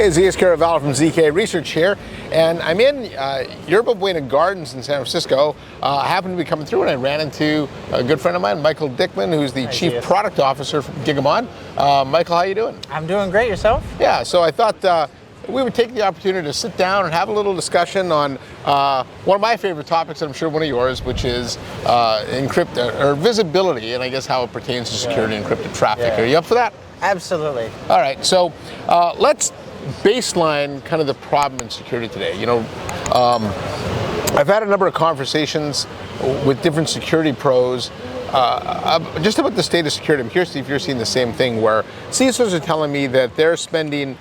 Hey, Zeus Kerravala from ZK Research here, and I'm in Yerba Buena Gardens in San Francisco. I happened to be coming through and I ran into a good friend of mine, Michael Dickman, who's the Chief Product Officer from Gigamon. Michael, how you doing? I'm doing great. Yourself? Yeah, so I thought we would take the opportunity to sit down and have a little discussion on one of my favorite topics, and I'm sure one of yours, which is visibility, and I guess how it pertains to security and encrypted traffic. Yeah. Are you up for that? Absolutely. All right, so let's baseline kind of the problem in security today. You know, I've had a number of conversations with different security pros just about the state of security. I'm curious if you're seeing the same thing, where CISOs are telling me that they're spending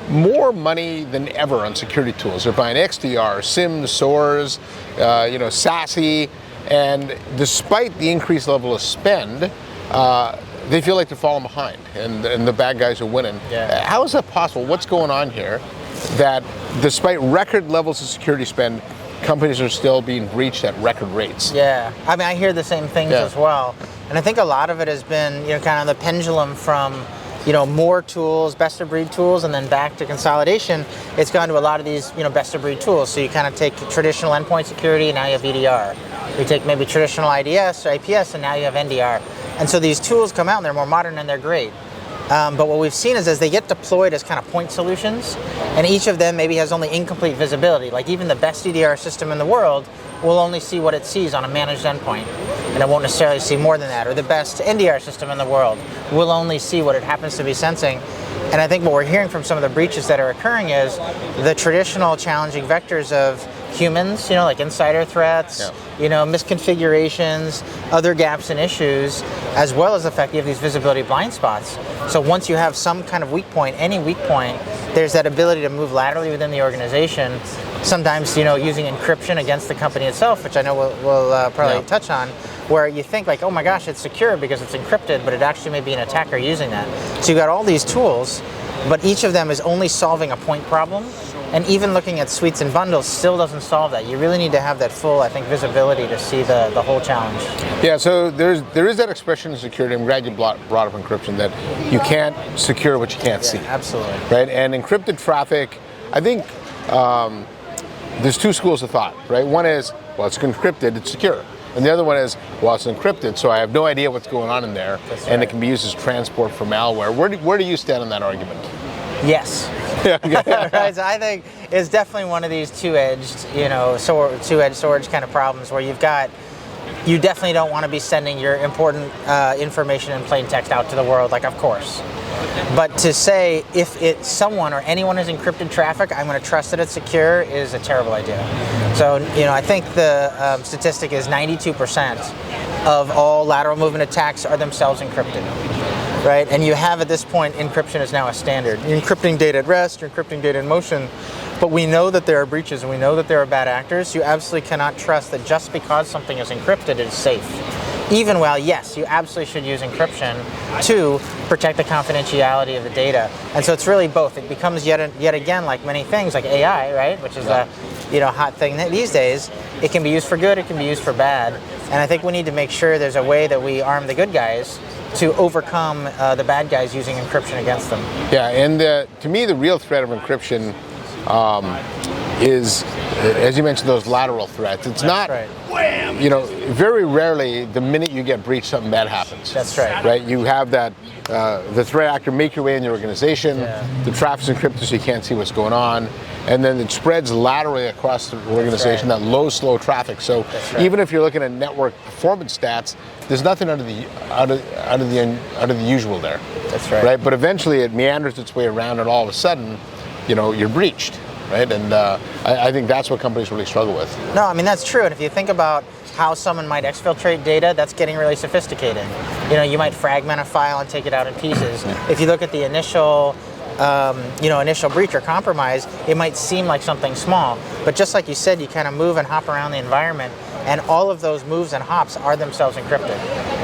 more money than ever on security tools. They're buying XDR, SIEM, SOARs, SASE, and despite the increased level of spend, they feel like they're falling behind, and the bad guys are winning. Yeah. How is that possible? What's going on here that despite record levels of security spend, companies are still being breached at record rates? Yeah, I mean, I hear the same things as well. And I think a lot of it has been, kind of the pendulum from, more tools, best of breed tools, and then back to consolidation. It's gone to a lot of these, best of breed tools. So you kind of take traditional endpoint security, and now you have EDR. You take maybe traditional IDS or APS, and now you have NDR. And so these tools come out and they're more modern and they're great. But what we've seen is as they get deployed as kind of point solutions, and each of them maybe has only incomplete visibility. Like even the best EDR system in the world will only see what it sees on a managed endpoint, and it won't necessarily see more than that. Or the best NDR system in the world will only see what it happens to be sensing. And I think what we're hearing from some of the breaches that are occurring is the traditional challenging vectors of humans, like insider threats, misconfigurations, other gaps and issues, as well as the fact you have these visibility blind spots. So once you have some kind of weak point, any weak point, there's that ability to move laterally within the organization, sometimes, using encryption against the company itself, which I know we'll probably touch on, where you think like, oh my gosh, it's secure because it's encrypted, but it actually may be an attacker using that. So you've got all these tools, but each of them is only solving a point problem. And even looking at suites and bundles still doesn't solve that. You really need to have that full, I think, visibility to see the whole challenge. Yeah, so there is that expression in security. I'm glad you brought up encryption, that you can't secure what you can't see. Absolutely. Right, and encrypted traffic, I think there's two schools of thought, right? One is, well, it's encrypted, it's secure. And the other one is, well, it's encrypted, so I have no idea what's going on in there, and it can be used as transport for malware. Where do you stand on that argument? Yes. Right, so I think it's definitely one of these two-edged, two-edged sword kind of problems where you definitely don't want to be sending your important information in plain text out to the world, like, of course. But to say if someone or anyone has encrypted traffic, I'm going to trust that it's secure is a terrible idea. So, I think the statistic is 92% of all lateral movement attacks are themselves encrypted. Right, and you have at this point, encryption is now a standard. You're encrypting data at rest, you're encrypting data in motion, but we know that there are breaches and we know that there are bad actors. You absolutely cannot trust that just because something is encrypted, it is safe. Even while, yes, you absolutely should use encryption to protect the confidentiality of the data. And so it's really both. It becomes yet again, like many things, like AI, right, which is a hot thing these days. It can be used for good, it can be used for bad. And I think we need to make sure there's a way that we arm the good guys to overcome the bad guys using encryption against them. Yeah, and to me, the real threat of encryption is, as you mentioned, those lateral threats. It's not, very rarely, the minute you get breached, something bad happens. That's right. Right, you have that, the threat actor make your way in the organization, the traffic's encrypted so you can't see what's going on, and then it spreads laterally across the organization, that low, slow traffic. So even if you're looking at network performance stats, there's nothing under the usual there. That's right. Right, but eventually it meanders its way around, and all of a sudden, you're breached. Right, and I think that's what companies really struggle with. No, I mean, that's true. And if you think about how someone might exfiltrate data, that's getting really sophisticated. You might fragment a file and take it out in pieces. If you look at the initial breach or compromise, it might seem like something small. But just like you said, you kind of move and hop around the environment, and all of those moves and hops are themselves encrypted.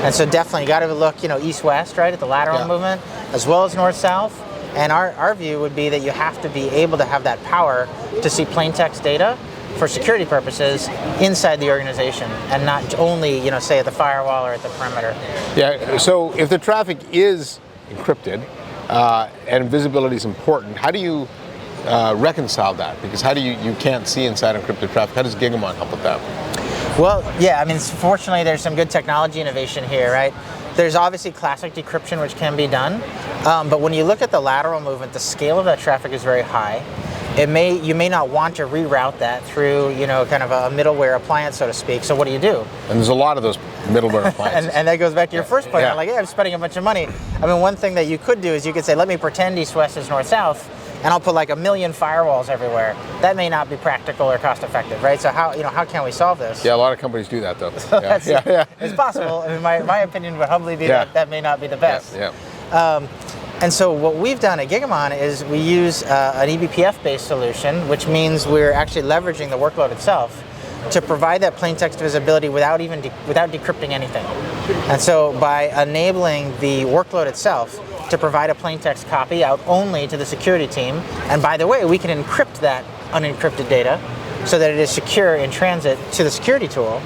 And so definitely you got to look, east-west, right, at the lateral movement, as well as north-south. And our view would be that you have to be able to have that power to see plain text data for security purposes inside the organization, and not only, say at the firewall or at the perimeter. Yeah, so if the traffic is encrypted and visibility is important, how do you reconcile that? Because how do you can't see inside encrypted traffic? How does Gigamon help with that? Well, yeah, I mean, fortunately, there's some good technology innovation here, right? There's obviously classic decryption, which can be done, but when you look at the lateral movement, the scale of that traffic is very high. You may not want to reroute that through, kind of a middleware appliance, so to speak. So what do you do? And there's a lot of those middleware appliances. and that goes back to your first point. I'm like, I'm spending a bunch of money. I mean, one thing that you could do is you could say, let me pretend east-west is north-south, and I'll put like 1 million firewalls everywhere. That may not be practical or cost-effective, right? So how can we solve this? Yeah, a lot of companies do that, though. It's possible. I mean, my opinion would humbly be that may not be the best. And so what we've done at Gigamon is we use an eBPF-based solution, which means we're actually leveraging the workload itself to provide that plain text visibility without decrypting anything. And so by enabling the workload itself to provide a plain text copy out only to the security team, and by the way, we can encrypt that unencrypted data so that it is secure in transit to the security tool.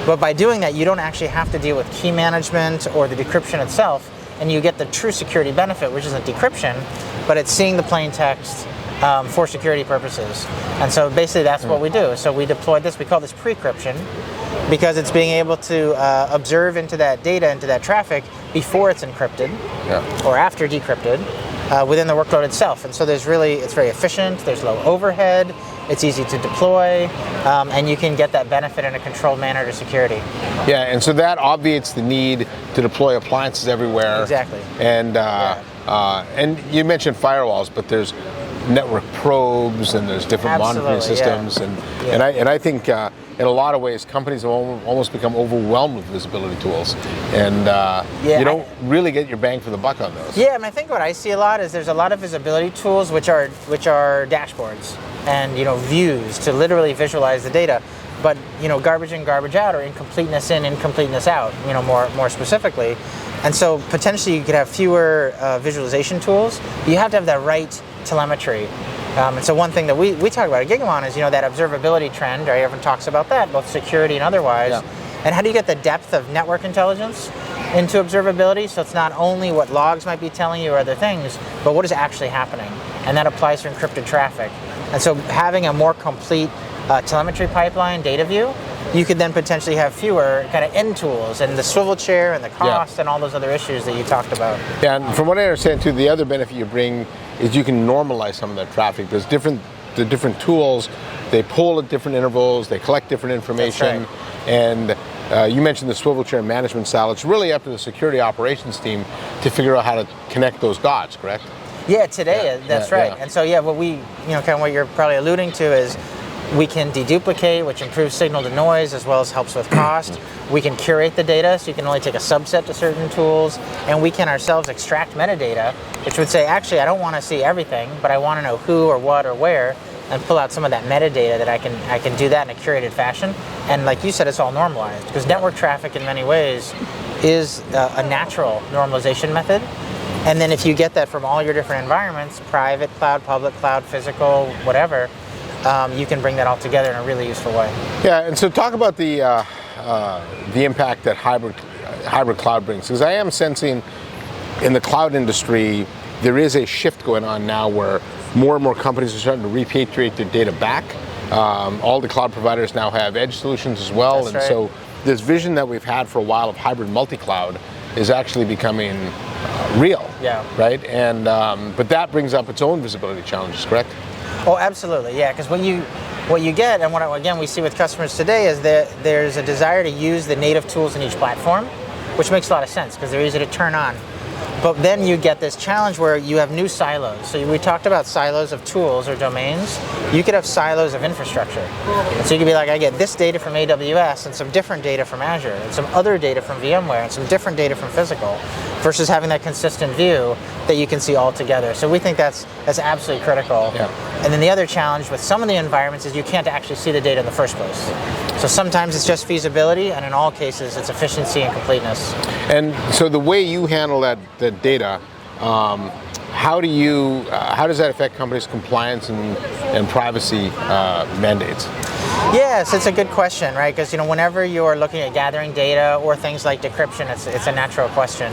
But by doing that, you don't actually have to deal with key management or the decryption itself, and you get the true security benefit, which isn't decryption, but it's seeing the plain text for security purposes. And so basically that's what we do. So we deployed this, we call this pre-cryption, because it's being able to observe into that data, into that traffic, before it's encrypted or after decrypted within the workload itself. And so it's very efficient, there's low overhead, it's easy to deploy, and you can get that benefit in a controlled manner to security. Yeah, and so that obviates the need to deploy appliances everywhere. Exactly. And you mentioned firewalls, but there's network probes and there's different monitoring systems, and I think in a lot of ways companies have almost become overwhelmed with visibility tools, and you don't really get your bang for the buck on those. Yeah, and I think what I see a lot is there's a lot of visibility tools which are dashboards and views to literally visualize the data, but garbage in, garbage out, or incompleteness in, incompleteness out, more specifically. And so potentially you could have fewer visualization tools, but you have to have that right telemetry. And so one thing that we talk about at Gigamon is that observability trend, right? Everyone talks about that, both security and otherwise. And how do you get the depth of network intelligence into observability, so it's not only what logs might be telling you or other things, but what is actually happening? And that applies to encrypted traffic. And so having a more complete telemetry pipeline, data view, you could then potentially have fewer kind of end tools and the swivel chair and the cost and all those other issues that you talked about. Yeah, and from what I understand too, the other benefit you bring is you can normalize some of that traffic. There's the different tools, they pull at different intervals, they collect different information. That's right. And you mentioned the swivel chair management style. It's really up to the security operations team to figure out how to connect those dots, correct? Yeah, today, that's right. And so what we, kind of what you're probably alluding to is we can deduplicate, which improves signal to noise as well as helps with cost. We can curate the data, so you can only take a subset to certain tools, and we can ourselves extract metadata, which would say, actually, I don't want to see everything, but I want to know who or what or where, and pull out some of that metadata that I can do that in a curated fashion. And like you said, it's all normalized, because network traffic in many ways is a natural normalization method. And then if you get that from all your different environments, private cloud, public cloud, physical, whatever, you can bring that all together in a really useful way. Yeah, and so talk about the impact that hybrid cloud brings, because I am sensing in the cloud industry there is a shift going on now where more and more companies are starting to repatriate their data back. All the cloud providers now have edge solutions as well. That's right. So this vision that we've had for a while of hybrid multi-cloud is actually becoming real. Yeah. Right? And but that brings up its own visibility challenges, correct? Oh, absolutely, yeah. Because what you get, and what again we see with customers today, is that there's a desire to use the native tools in each platform, which makes a lot of sense because they're easy to turn on. But then you get this challenge where you have new silos. So we talked about silos of tools or domains. You could have silos of infrastructure. And so you could be like, I get this data from AWS and some different data from Azure and some other data from VMware and some different data from physical, versus having that consistent view that you can see all together. So we think that's absolutely critical. Yeah. And then the other challenge with some of the environments is you can't actually see the data in the first place. So sometimes it's just feasibility, and in all cases it's efficiency and completeness. And so the way you handle that data, how does that affect companies' compliance and privacy mandates? Yes, it's a good question, right? Because whenever you're looking at gathering data or things like decryption, it's a natural question.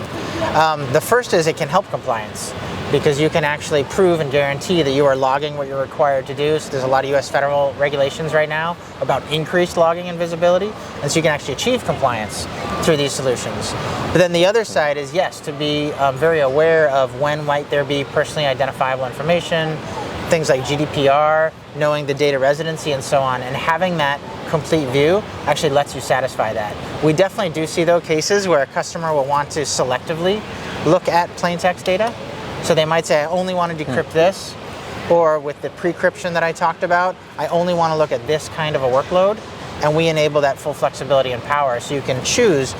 The first is it can help compliance. because you can actually prove and guarantee that you are logging what you're required to do. So there's a lot of US federal regulations right now about increased logging and visibility, and so you can actually achieve compliance through these solutions. But then the other side is, yes, to be very aware of when might there be personally identifiable information, things like GDPR, knowing the data residency and so on, and having that complete view actually lets you satisfy that. We definitely do see, though, cases where a customer will want to selectively look at plain text data. So they might say, I only want to decrypt this, or with the pre-cryption that I talked about, I only want to look at this kind of a workload, and we enable that full flexibility and power so you can choose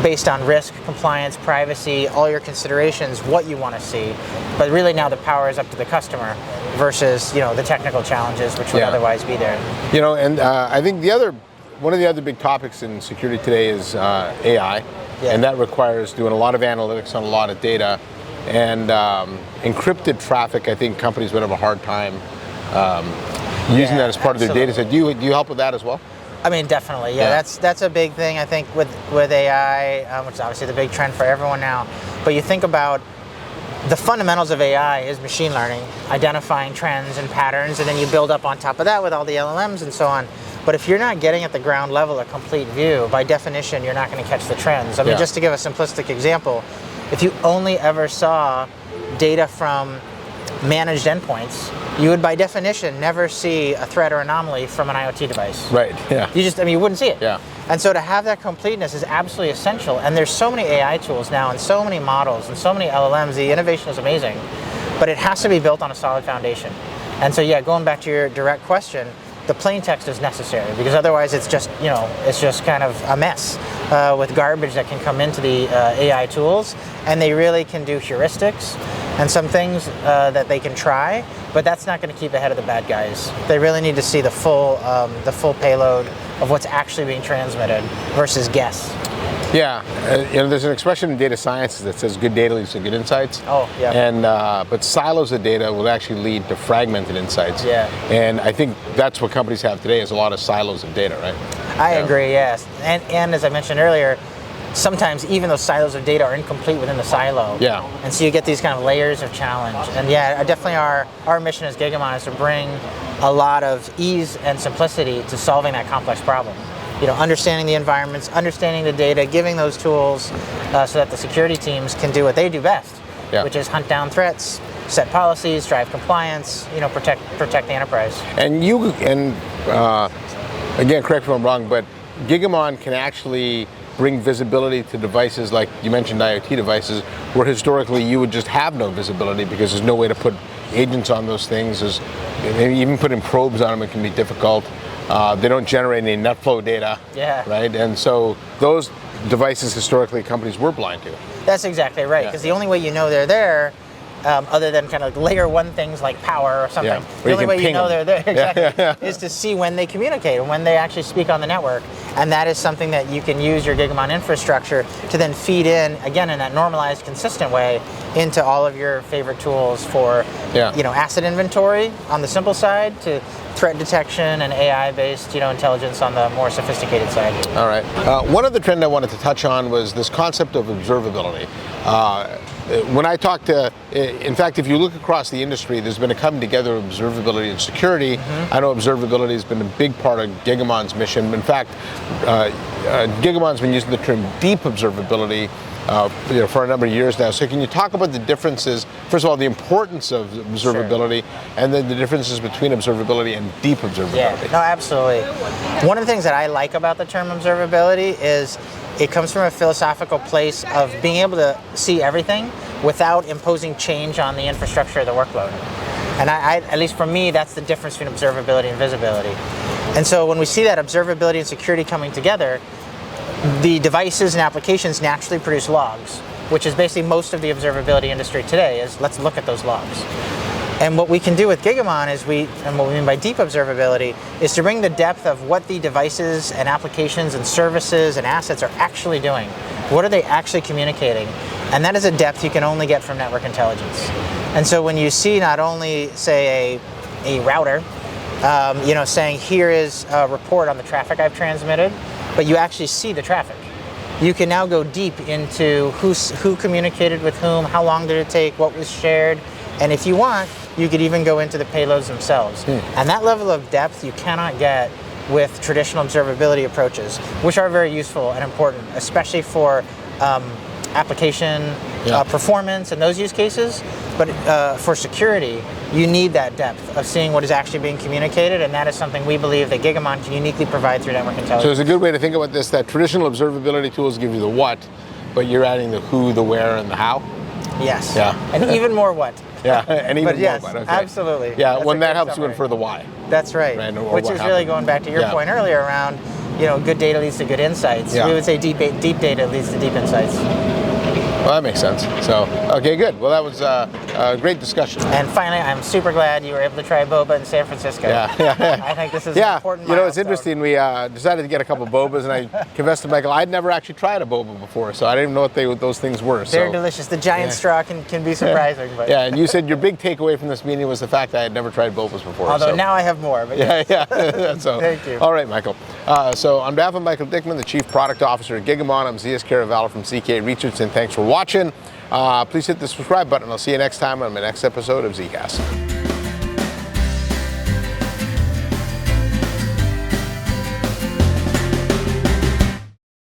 based on risk, compliance, privacy, all your considerations, what you want to see. But really now the power is up to the customer versus, the technical challenges which would otherwise be there. And I think one of the other big topics in security today is AI, and that requires doing a lot of analytics on a lot of data. And encrypted traffic, I think companies would have a hard time using that as part of their data set. Do you help with that as well? I mean, definitely. Yeah, that's a big thing, I think, with AI, which is obviously the big trend for everyone now. But you think about the fundamentals of AI is machine learning, identifying trends and patterns, and then you build up on top of that with all the LLMs and so on. But if you're not getting at the ground level a complete view, by definition, you're not going to catch the trends. I mean, just to give a simplistic example, if you only ever saw data from managed endpoints, you would by definition never see a threat or anomaly from an IoT device. Right, yeah. You wouldn't see it. Yeah. And so to have that completeness is absolutely essential. And there's so many AI tools now and so many models and so many LLMs, the innovation is amazing, but it has to be built on a solid foundation. And so going back to your direct question, the plain text is necessary because otherwise it's just kind of a mess with garbage that can come into the AI tools, and they really can do heuristics and some things that they can try, but that's not going to keep ahead of the bad guys. They really need to see the full payload of what's actually being transmitted versus guess. Yeah, there's an expression in data science that says good data leads to good insights. Oh, yeah. And but silos of data will actually lead to fragmented insights. Yeah. And I think that's what companies have today is a lot of silos of data, right? I agree. Yes. And as I mentioned earlier, sometimes even those silos of data are incomplete within the silo. Yeah. And so you get these kind of layers of challenge. And definitely our mission as Gigamon is to bring a lot of ease and simplicity to solving that complex problem. Understanding the environments, understanding the data, giving those tools so that the security teams can do what they do best, which is hunt down threats, set policies, drive compliance, protect the enterprise. And again, correct me if I'm wrong, but Gigamon can actually bring visibility to devices like you mentioned IoT devices where historically you would just have no visibility because there's no way to put agents on those things. Maybe even putting probes on them, it can be difficult. They don't generate any net flow data, right? And so those devices historically companies were blind to. That's exactly right, because the only way you know they're there, other than kind of layer one things like power or something, the only way you know they're there is to see when they communicate and when they actually speak on the network. And that is something that you can use your Gigamon infrastructure to then feed in, again, in that normalized, consistent way into all of your favorite tools for, asset inventory on the simple side to threat detection and AI-based, intelligence on the more sophisticated side. All right. One other trend I wanted to touch on was this concept of observability. When I talk to, in fact, if you look across the industry, there's been a coming together of observability and security. I know observability has been a big part of Gigamon's mission. In fact, Gigamon's been using the term deep observability for a number of years now. So can you talk about the differences, first of all, the importance of observability, and then the differences between observability and deep observability? Yeah, no, absolutely. One of the things that I like about the term observability is it comes from a philosophical place of being able to see everything without imposing change on the infrastructure of the workload. And at least for me, that's the difference between observability and visibility. And so when we see that observability and security coming together, the devices and applications naturally produce logs, which is basically most of the observability industry today is let's look at those logs. And what we can do with Gigamon is and what we mean by deep observability is to bring the depth of what the devices and applications and services and assets are actually doing. What are they actually communicating? And that is a depth you can only get from network intelligence. And so when you see not only, say, a router, saying here is a report on the traffic I've transmitted, but you actually see the traffic. you can now go deep into who communicated with whom, how long did it take, what was shared, and if you want, you could even go into the payloads themselves. And that level of depth you cannot get with traditional observability approaches, which are very useful and important, especially for application performance and those use cases. But for security, you need that depth of seeing what is actually being communicated, and that is something we believe that Gigamon can uniquely provide through network intelligence. So it's a good way to think about this, that traditional observability tools give you the what, but you're adding the who, the where, and the how? Yes. Yeah. And even more what. Yeah, and even but yes, more what. Okay. Absolutely. Yeah, That's when that helps summary. you infer the why. That's right. Which is really going back to your point earlier around, good data leads to good insights. We would say deep data leads to deep insights. Well, that makes sense. So, okay, good. Well, that was a great discussion. And finally, I'm super glad you were able to try boba in San Francisco. Yeah. I think this is an important milestone. It's interesting. We decided to get a couple bobas, and I confessed to Michael I'd never actually tried a boba before, so I didn't even know what those things were. They're delicious. The giant straw can be surprising. But. Yeah, and you said your big takeaway from this meeting was the fact that I had never tried bobas before. Although now I have more. But So, thank you. All right, Michael. So on behalf of Michael Dickman, the Chief Product Officer at Gigamon, I'm Zeus Kerravala from CK Research, and thanks for watching. Please hit the subscribe button. I'll see you next time on my next episode of Zcast.